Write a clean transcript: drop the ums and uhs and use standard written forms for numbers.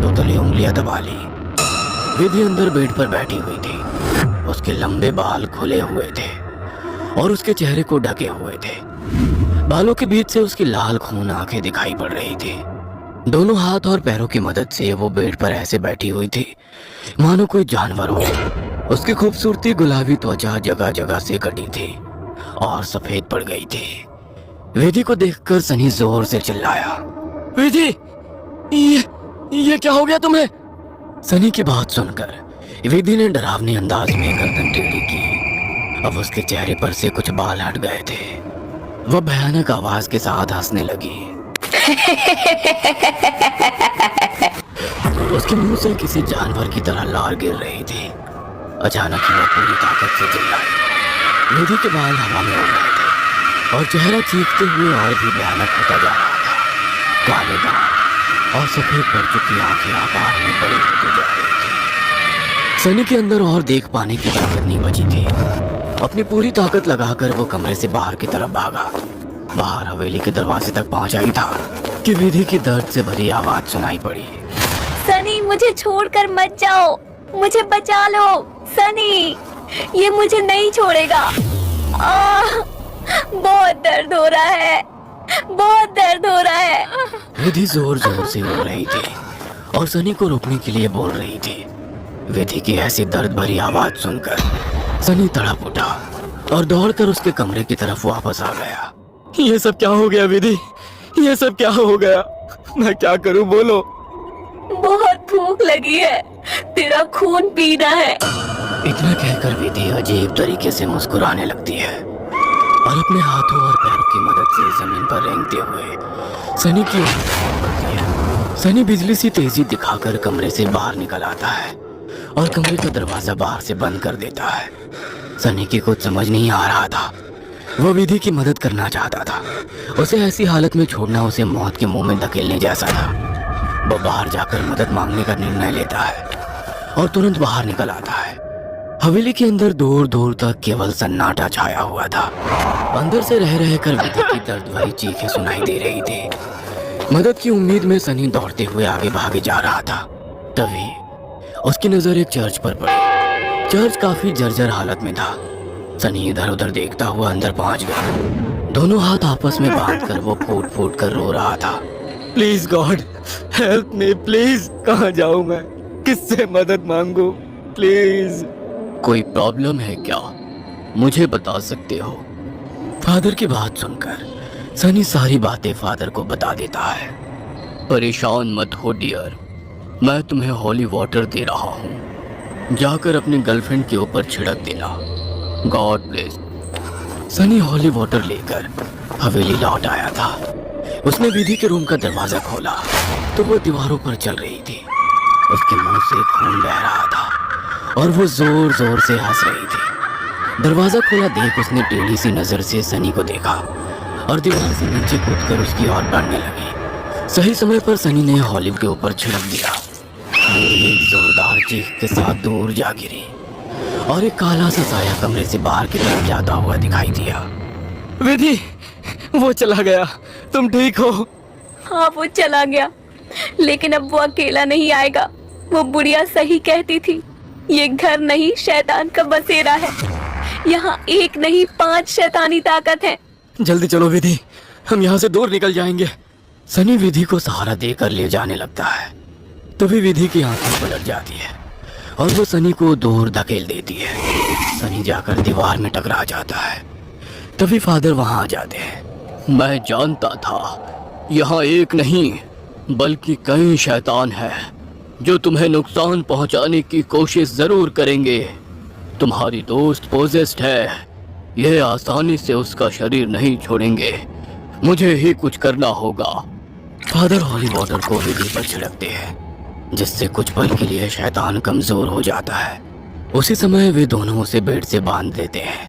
हाथों तले उंगलियां दबा ली। विधि अंदर बेड पर बैठी हुई थी। उसके लंबे बाल खुले हुए थे और उसके चेहरे को ढके हुए थे। बालों के बीच से उसकी लाल खून आंखें दिखाई पड़ रही थी। दोनों हाथ और पैरों की मदद से वो बेड पर ऐसे बैठी हुई थी मानो कोई जानवर हो। उसकी खूबसूरती गुलाबी त्वचा जगह जगह से कटी थी और सफेद पड़ गई थी। विधि को देखकर सनी जोर से चिल्लाया, विधि, ये क्या हो गया तुम्हें? सनी की बात सुनकर विधि ने डरावने अंदाज में गर्दन टेढ़ी की। अब उसके चेहरे पर से कुछ बाल हट गए थे। वह भयानक आवाज के साथ हंसने लगी। उसके मुंह से किसी जानवर की तरह लार गिर रही थी। अचानक ही वह पूरी ताकत से चिल्लाई। विधि के बाल हवा में उड़ रहे थे और चेहरा चीखते हुए और भी भयानक होता जा रहा था। काले दांत और सफेद पड़ चुकी आंखें आकार में बड़ी होती जा रही थी। सनी के अंदर और देख पाने की ताकत नहीं बची थी। अपनी पूरी ताकत लगाकर वो कमरे से बाहर की तरफ भागा। बाहर हवेली के दरवाजे तक पहुंचा ही था कि विधि की दर्द से भरी आवाज सुनाई पड़ी। सनी, मुझे छोड़कर मत जाओ, मुझे बचा लो। सनी, ये मुझे नहीं छोड़ेगा। बहुत दर्द हो रहा है, बहुत दर्द हो रहा है। विधि जोर जोर से रो रही थी और सनी को रोकने के लिए बोल रही थी। विधि की ऐसी दर्द भरी आवाज सुनकर सनी तड़प उठा और दौड़कर उसके कमरे की तरफ वापस आ गया। ये सब क्या हो गया विधि? ये सब क्या हो गया? मैं क्या करूं, बोलो। बहुत भूख लगी है, तेरा खून पीना है। इतना कहकर विधि अजीब तरीके से मुस्कुराने लगती है और अपने हाथों और पैरों की मदद से जमीन पर रेंगते हुए सनी की ओर बढ़ती है। सनी बिजली सी तेजी दिखाकर कमरे से बाहर निकल आता है और कमरे का दरवाजा बाहर से बंद कर देता है। सनी की कुछ समझ नहीं आ रहा था। वो विधि की मदद करना चाहता था। उसे ऐसी हालत में छोड़ना उसे मौत के मुंह में धकेलने जैसा था। वो बाहर जाकर मदद मांगने का निर्णय लेता है और तुरंत बाहर निकल आता है। हवेली के अंदर दूर दूर तक केवल सन्नाटा छाया हुआ था। अंदर से रह रहकर विधि की दर्द भरी चीखें सुनाई दे रही थी। मदद की उम्मीद में सनी दौड़ते हुए आगे भागे जा रहा था। तभी उसकी नजर एक चर्च पर पड़ी। चर्च काफी जर्जर हालत में था। सनी इधर उधर देखता हुआ अंदर पहुंच गया। दोनों हाथ आपस में बांधकर वो फूट फूट कर रो रहा था। Please God, help me please. कहाँ जाऊं मैं? किससे मदद मांगू? प्लीज। कोई प्रॉब्लम है क्या? मुझे बता सकते हो? फादर की बात सुनकर सनी सारी बातें फादर को बता देता है। परेशान मत हो डियर, मैं तुम्हें हॉली वाटर दे रहा हूँ। जाकर अपनी गर्लफ्रेंड के ऊपर छिड़क देना। God bless. Sunny holy water लेकर हवेली लौट आया था। उसने विधि के रूम का दरवाजा खोला तो वो दीवारों पर चल रही थी। उसके मुंह से खून बह रहा था और वो जोर जोर से हंस रही थी। दरवाजा खोला देख उसने टेढ़ी सी नजर से सनी को देखा और दीवार से नीचे कूदकर उसकी ओर बढ़ने लगी। सही समय पर सनी ने हॉलिव के ऊपर छिड़क दिया। वो एक जोरदार चीख के साथ दूर जा गिरी और एक काला सा साया कमरे से बाहर की तरफ जाता हुआ दिखाई दिया। विधि, वो चला गया। तुम ठीक हो? हाँ, वो चला गया, लेकिन अब वो अकेला नहीं आएगा। वो बुढ़िया सही कहती थी, ये घर नहीं शैतान का बसेरा है। यहाँ एक नहीं 5 शैतानी ताकत है। जल्दी चलो विधि, हम यहाँ से दूर निकल जाएंगे। सनी विधि को सहारा देकर ले जाने लगता है। तभी विधि की आंखें पलट जाती है और वो सनी को दूर धकेल देती है। सनी जाकर दीवार में टकरा जाता है। तभी फादर वहां आ जाते हैं। मैं जानता था यहाँ एक नहीं बल्कि कई शैतान हैं जो तुम्हें नुकसान पहुंचाने की कोशिश जरूर करेंगे। तुम्हारी दोस्त पोजेस्ड है, यह आसानी से उसका शरीर नहीं छोड़ेंगे। मुझे ही कुछ करना होगा। फादर हॉली वाटर को विधि पर छिड़कते हैं जिससे कुछ पल के लिए शैतान कमजोर हो जाता है। उसी समय वे दोनों उसे बेड से बांध देते हैं।